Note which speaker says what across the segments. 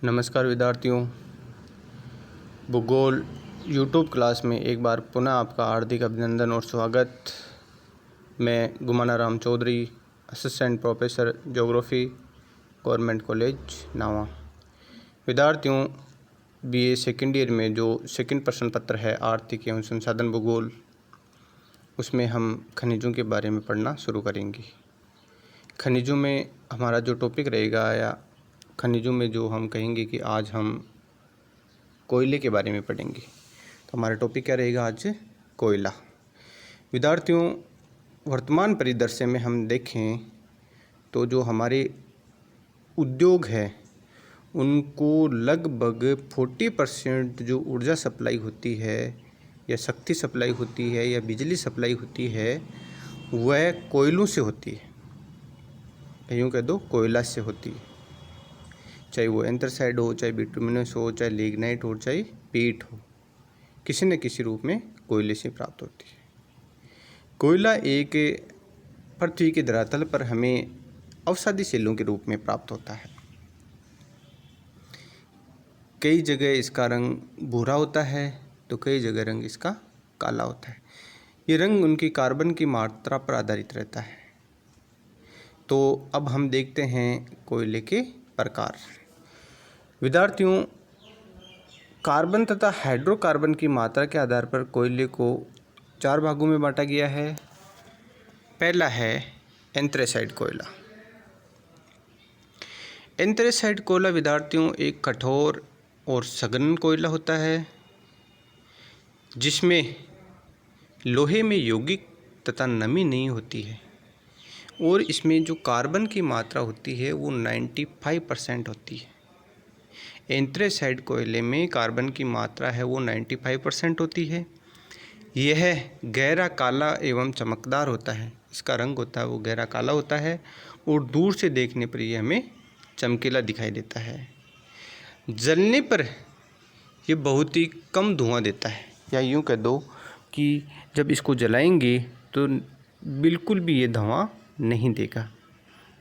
Speaker 1: नमस्कार विद्यार्थियों, भूगोल यूट्यूब क्लास में एक बार पुनः आपका हार्दिक अभिनंदन और स्वागत। मैं Gumanaram Chaudhary, assistant professor geography, government college Nawa. विद्यार्थियों, बीए सेकेंड ईयर में जो सेकंड प्रश्न पत्र है आर्थिक एवं संसाधन भूगोल, उसमें हम खनिजों के बारे में पढ़ना शुरू करेंगे। खनिजों में हमारा जो टॉपिक रहेगा या खनिजों में जो हम कहेंगे कि आज हम कोयले के बारे में पढ़ेंगे, तो हमारा टॉपिक क्या रहेगा आज? कोयला। विद्यार्थियों, वर्तमान परिदृश्य में हम देखें तो जो हमारे उद्योग है उनको लगभग 40% जो ऊर्जा सप्लाई होती है या शक्ति सप्लाई होती है या बिजली सप्लाई होती है वह कोयलों से होती है। यूँ कह दो, कोयला से होती है, चाहे वो एंथ्रासाइड हो, चाहे बिटुमिनस हो, चाहे लिग्नाइट हो, चाहे पीट हो, किसी न किसी रूप में कोयले से प्राप्त होती है। कोयला एक पृथ्वी के धरातल पर हमें अवसादी सेलों के रूप में प्राप्त होता है। कई जगह इसका रंग भूरा होता है तो कई जगह रंग इसका काला होता है। ये रंग उनकी कार्बन की मात्रा पर आधारित रहता है। तो अब हम देखते हैं कोयले के प्रकार। विद्यार्थियों, कार्बन तथा हाइड्रोकार्बन की मात्रा के आधार पर कोयले को 4 भागों में बांटा गया है। पहला है एंथ्रेसाइट कोयला। एंथ्रेसाइट कोयला विद्यार्थियों एक कठोर और सघन कोयला होता है जिसमें लोहे में यौगिक तथा नमी नहीं होती है और इसमें जो कार्बन की मात्रा होती है वो 95% होती है। एंथ्रेसाइट कोयले में कार्बन की मात्रा है वो 95% होती है। यह गहरा काला एवं चमकदार होता है। इसका रंग होता है वो गहरा काला होता है और दूर से देखने पर यह हमें चमकीला दिखाई देता है। जलने पर यह बहुत ही कम धुआं देता है, या यूँ कह दो कि जब इसको जलाएंगे तो बिल्कुल भी ये धुआं नहीं देगा।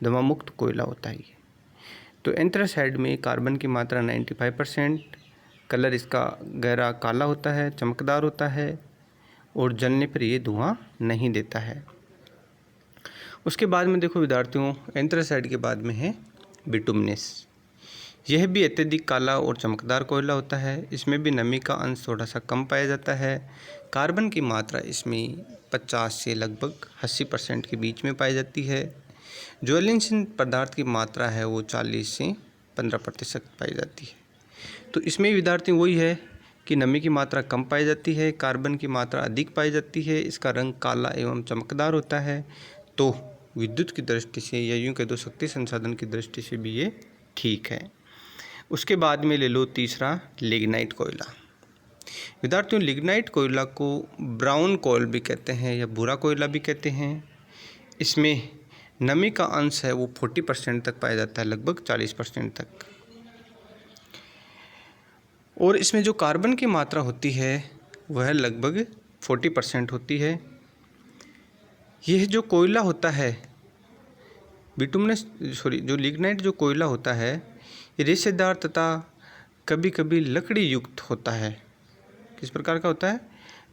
Speaker 1: धुआं मुक्त कोयला होता है ये। तो एंथ्रासाइड में कार्बन की मात्रा 95%, कलर इसका गहरा काला होता है, चमकदार होता है और जलने पर ये धुआं नहीं देता है। उसके बाद में देखो विद्यार्थियों, एंथ्रासाइड के बाद में है बिटुमिनस। यह भी अत्यधिक काला और चमकदार कोयला होता है। इसमें भी नमी का अंश थोड़ा सा कम पाया जाता है। कार्बन की मात्रा इसमें 50 से लगभग 80% के बीच में पाई जाती है। ज्वलनशील पदार्थ की मात्रा है वो 40 से 15% पाई जाती है। तो इसमें विद्यार्थी वही है कि नमी की मात्रा कम पाई जाती है, कार्बन की मात्रा अधिक पाई जाती है, इसका रंग काला एवं चमकदार होता है। तो विद्युत की दृष्टि से या यूँ कह दो शक्ति संसाधन की दृष्टि से भी ये ठीक है। उसके बाद में ले लो तीसरा लिग्नाइट कोयला। विद्यार्थियों, लिग्नाइट कोयला को ब्राउन कोयल भी कहते हैं या भूरा कोयला भी कहते हैं। इसमें नमी का अंश है वो 40% तक पाया जाता है, लगभग 40% तक। और इसमें जो कार्बन की मात्रा होती है वह लगभग 40% होती है। यह जो कोयला होता है जो लिग्नाइट जो कोयला होता है ये रेशेदार तथा कभी कभी लकड़ी युक्त होता है। किस प्रकार का होता है?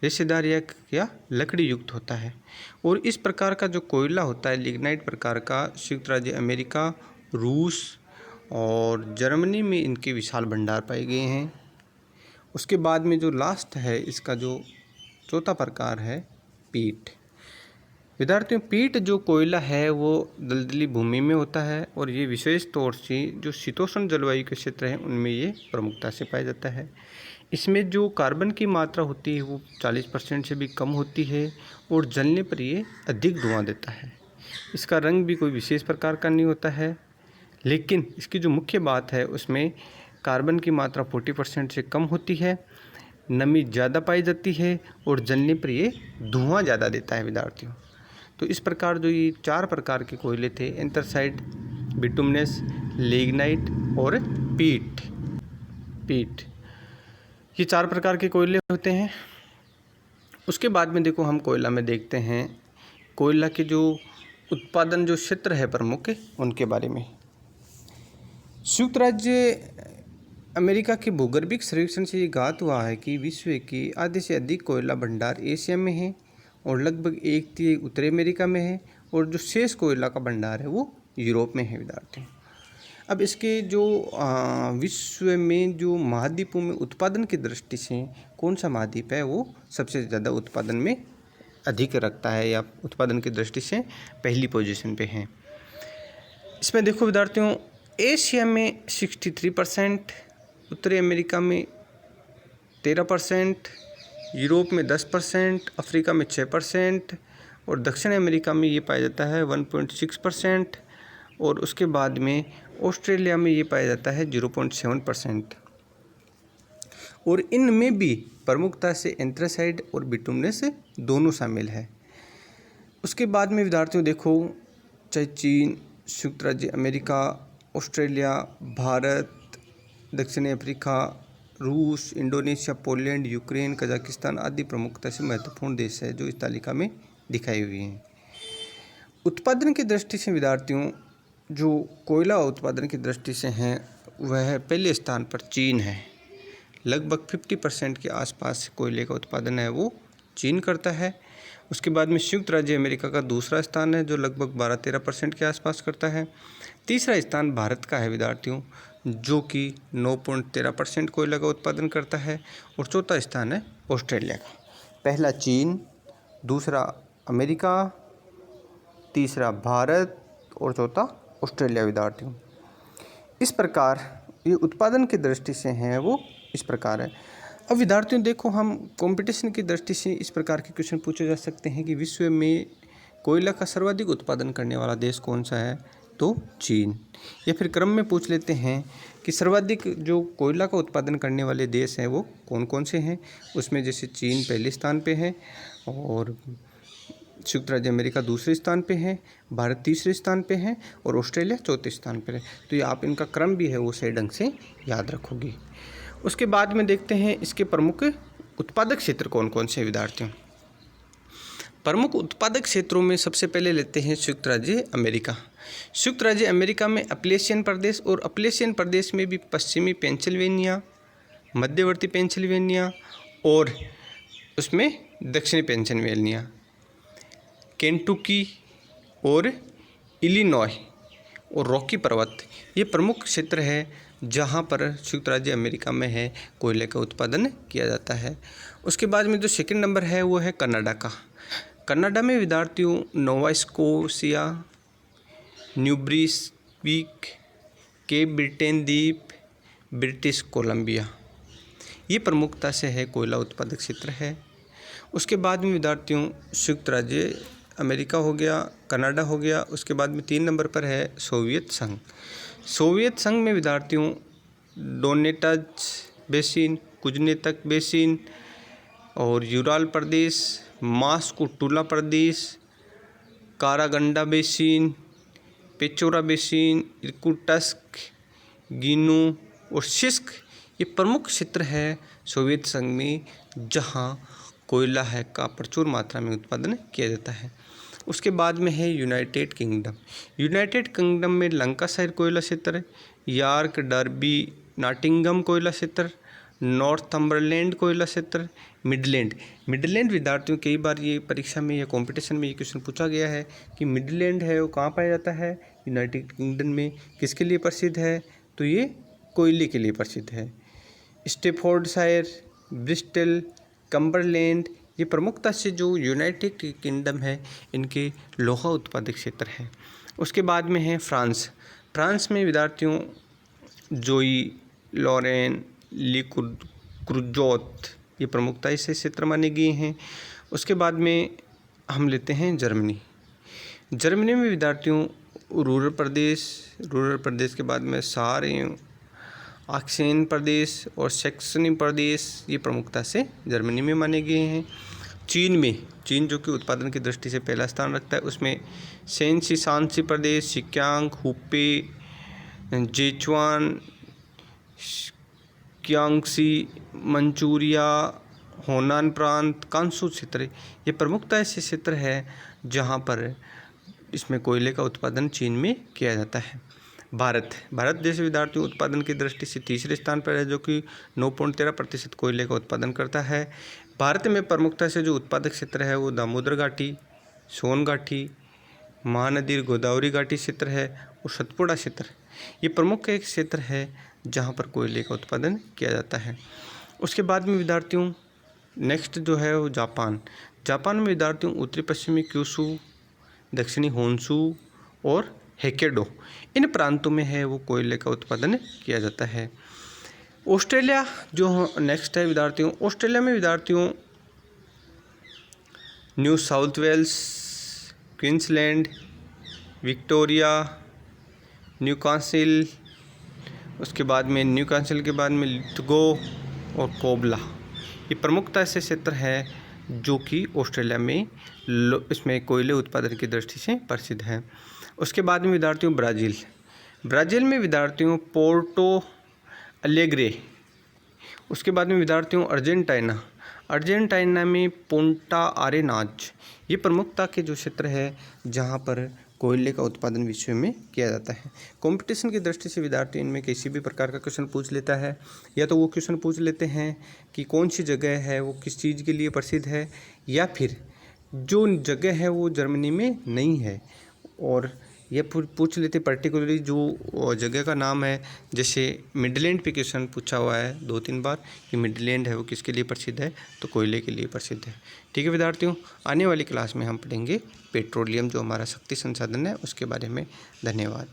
Speaker 1: रेशेदार या लकड़ी युक्त होता है। और इस प्रकार का जो कोयला होता है लिग्नाइट प्रकार का, संयुक्त राज्य अमेरिका, रूस और जर्मनी में इनके विशाल भंडार पाए गए हैं। उसके बाद में जो लास्ट है इसका जो चौथा प्रकार है पीट। विद्यार्थियों, पीट जो कोयला है वो दलदली भूमि में होता है और ये विशेष तौर से जो शीतोष्ण जलवायु के क्षेत्र हैं उनमें ये प्रमुखता से पाया जाता है। इसमें जो कार्बन की मात्रा होती है वो 40% से भी कम होती है और जलने पर ये अधिक धुआं देता है। इसका रंग भी कोई विशेष प्रकार का नहीं होता है, लेकिन इसकी जो मुख्य बात है उसमें कार्बन की मात्रा 40% से कम होती है, नमी ज़्यादा पाई जाती है और जलने पर ये धुआं ज़्यादा देता है। विद्यार्थियों, तो इस प्रकार जो ये 4 प्रकार के कोयले थे, एंथ्रासाइट, बिटुमिनस, लिग्नाइट और पीट, ये 4 प्रकार के कोयले होते हैं। उसके बाद में देखो हम कोयला में देखते हैं कोयला के जो उत्पादन जो क्षेत्र है प्रमुख उनके बारे में। संयुक्त राज्य अमेरिका के भूगर्भिक सर्वेक्षण से ये ज्ञात हुआ है कि विश्व के आधे से अधिक कोयला भंडार एशिया में है और लगभग 1/3 उत्तरी अमेरिका में है और जो शेष कोयला का भंडार है वो यूरोप में है विद्यार्थियों। अब इसके जो विश्व में जो महाद्वीपों में उत्पादन की दृष्टि से कौन सा महाद्वीप है वो सबसे ज़्यादा उत्पादन में अधिक रखता है या उत्पादन की दृष्टि से पहली पोजीशन पे है। इसमें देखो विद्यार्थियों, एशिया में 63%, उत्तरी अमेरिका में 13%, यूरोप में 10%, अफ्रीका में 6% और दक्षिण अमेरिका में ये पाया जाता है 1.6% और उसके बाद में ऑस्ट्रेलिया में ये पाया जाता है 0.7%। और इनमें भी प्रमुखता से एंथ्रासाइट और बिटुमिनस दोनों शामिल है। उसके बाद में विद्यार्थियों देखो, चाहे चीन, संयुक्त राज्य अमेरिका, ऑस्ट्रेलिया, भारत, दक्षिणी अफ्रीका, रूस, इंडोनेशिया, पोलैंड, यूक्रेन, कजाकिस्तान आदि प्रमुखता से महत्वपूर्ण देश है जो इस तालिका में दिखाई हुई हैं। उत्पादन की दृष्टि से विद्यार्थियों, जो कोयला उत्पादन की दृष्टि से हैं वह पहले स्थान पर चीन है। लगभग 50% के आसपास कोयले का उत्पादन है वो चीन करता है। उसके बाद में संयुक्त राज्य अमेरिका का दूसरा स्थान है जो लगभग 12-13% के आसपास करता है। तीसरा स्थान भारत का है विद्यार्थियों, जो कि 9.13% कोयला का उत्पादन करता है। और चौथा स्थान है ऑस्ट्रेलिया का। पहला चीन, दूसरा अमेरिका, तीसरा भारत और चौथा ऑस्ट्रेलिया विद्यार्थियों। इस प्रकार ये उत्पादन की दृष्टि से हैं वो इस प्रकार है। अब विद्यार्थियों देखो, हम कंपटीशन की दृष्टि से इस प्रकार के क्वेश्चन पूछे जा सकते हैं कि विश्व में कोयला का सर्वाधिक उत्पादन करने वाला देश कौन सा है, तो चीन। या फिर क्रम में पूछ लेते हैं कि सर्वाधिक जो कोयला का उत्पादन करने वाले देश हैं वो कौन कौन से हैं। उसमें जैसे चीन पहले स्थान पे है और संयुक्त राज्य अमेरिका दूसरे स्थान पे है, भारत तीसरे स्थान पे है और ऑस्ट्रेलिया चौथे स्थान पर है। तो ये आप इनका क्रम भी है वो सही ढंग से याद रखोगे। उसके बाद में देखते हैं इसके प्रमुख उत्पादक क्षेत्र कौन कौन से विद्यार्थियों। प्रमुख उत्पादक क्षेत्रों में सबसे पहले लेते हैं संयुक्त राज्य अमेरिका। संयुक्त राज्य अमेरिका में अपलेशियन प्रदेश और अपलेशियन प्रदेश में भी पश्चिमी पेंसिल्वेनिया, मध्यवर्ती पेंसिल्वेनिया और उसमें दक्षिणी पेंसिल्वेनिया, केंटुकी और इलिनॉय और रॉकी पर्वत ये प्रमुख क्षेत्र है जहाँ पर संयुक्त राज्य अमेरिका में है कोयले का उत्पादन किया जाता है। उसके बाद में जो सेकंड नंबर है वो है कनाडा का। कनाडा में विद्यार्थियों Nova Scotia, New Brunswick, Cape Breton द्वीप, ब्रिटिश कोलंबिया ये प्रमुखता से है कोयला उत्पादक क्षेत्र है। उसके बाद में विद्यार्थियों संयुक्त राज्य अमेरिका हो गया, कनाडा हो गया। उसके बाद में 3 नंबर पर है सोवियत संघ। सोवियत संघ में विद्यार्थियों डोनेटज बेसिन, कुजनेतक बेसिन और यूराल प्रदेश, मास्को टूला प्रदेश, कारागंडा बेसिन, पेचोरा बेसिन, इर्कुटस्क, गिनु और सिस्क ये प्रमुख क्षेत्र है सोवियत संघ में जहां कोयला है का प्रचुर मात्रा में उत्पादन किया जाता है। उसके बाद में है यूनाइटेड किंगडम। यूनाइटेड किंगडम में लंकाशायर कोयला क्षेत्र, यॉर्क, डर्बी, नॉटिंघम कोयला क्षेत्र, नॉर्थम्बरलैंड कोयला क्षेत्र, मिडलैंड। मिडलैंड विद्यार्थियों कई बार ये परीक्षा में या कंपटीशन में ये क्वेश्चन पूछा गया है कि मिडलैंड है वो कहाँ पाया जाता है, यूनाइटेड किंगडम में। किसके लिए प्रसिद्ध है, तो ये कोयले के लिए प्रसिद्ध है। स्टेफोर्डशायर, ब्रिस्टल, कम्बरलैंड ये प्रमुखता से जो यूनाइटेड किंगडम है इनके लोहा उत्पादक क्षेत्र है। उसके बाद में है फ्रांस। फ्रांस में विद्यार्थियों जोई, लॉरेन, ली क्रुजोत ये प्रमुखता से क्षेत्र माने गए हैं। उसके बाद में हम लेते हैं जर्मनी। जर्मनी में विद्यार्थियों रूरल प्रदेश के बाद में सारे आक्सेन प्रदेश और सैक्सनी प्रदेश ये प्रमुखता से जर्मनी में माने गए हैं। चीन जो कि उत्पादन की दृष्टि से पहला स्थान रखता है, उसमें शेंसी शांसी प्रदेश, सिक्यांग, हुपे, जेचुआन, क्यांगसी, मंचूरिया, होनान प्रांत, कांसू क्षेत्र ये प्रमुखता ऐसे क्षेत्र है जहाँ पर इसमें कोयले का उत्पादन चीन में किया जाता है। भारत देश विद्यार्थियों उत्पादन की दृष्टि से तीसरे स्थान पर है, जो कि 9.13% कोयले का उत्पादन करता है। भारत में प्रमुखता से जो उत्पादक क्षेत्र है वो दामोदर घाटी, सोन घाटी, महानदी गोदावरी घाटी क्षेत्र है और सतपुड़ा क्षेत्र, ये प्रमुख एक क्षेत्र है जहाँ पर कोयले का उत्पादन किया जाता है। उसके बाद में विद्यार्थियों नेक्स्ट जो है वो जापान में विद्यार्थियों उत्तरी पश्चिमी क्यूशू, दक्षिणी होन्शू और होक्काइडो, इन प्रांतों में है वो कोयले का उत्पादन किया जाता है। ऑस्ट्रेलिया जो नेक्स्ट है विद्यार्थियों, ऑस्ट्रेलिया में विद्यार्थियों New South Wales, Queensland, Victoria, Newcastle, उसके बाद में न्यूकासल के बाद में लिथगो और कोबला, ये प्रमुखता से क्षेत्र है जो कि ऑस्ट्रेलिया में इसमें कोयले उत्पादन की दृष्टि से प्रसिद्ध है। उसके बाद में विद्यार्थियों ब्राज़ील में विद्यार्थियों पोर्टो अलेग्रे, उसके बाद में विद्यार्थियों अर्जेंटीना में पुंटा आरेनाज, ये प्रमुखता के जो क्षेत्र है जहाँ पर कोयले का उत्पादन विश्व में किया जाता है। कंपटीशन की दृष्टि से विद्यार्थी इनमें किसी भी प्रकार का क्वेश्चन पूछ लेता है, या तो वो क्वेश्चन पूछ लेते हैं कि कौन सी जगह है वो किस चीज़ के लिए प्रसिद्ध है, या फिर जो जगह है वो जर्मनी में नहीं है, और ये पूछ लेते पर्टिकुलरली जो जगह का नाम है। जैसे मिडलैंड पे क्वेश्चन पूछा हुआ है 2-3 बार कि मिडलैंड है वो किसके लिए प्रसिद्ध है, तो कोयले के लिए प्रसिद्ध है। ठीक है विद्यार्थियों, आने वाली क्लास में हम पढ़ेंगे पेट्रोलियम जो हमारा शक्ति संसाधन है उसके बारे में। धन्यवाद।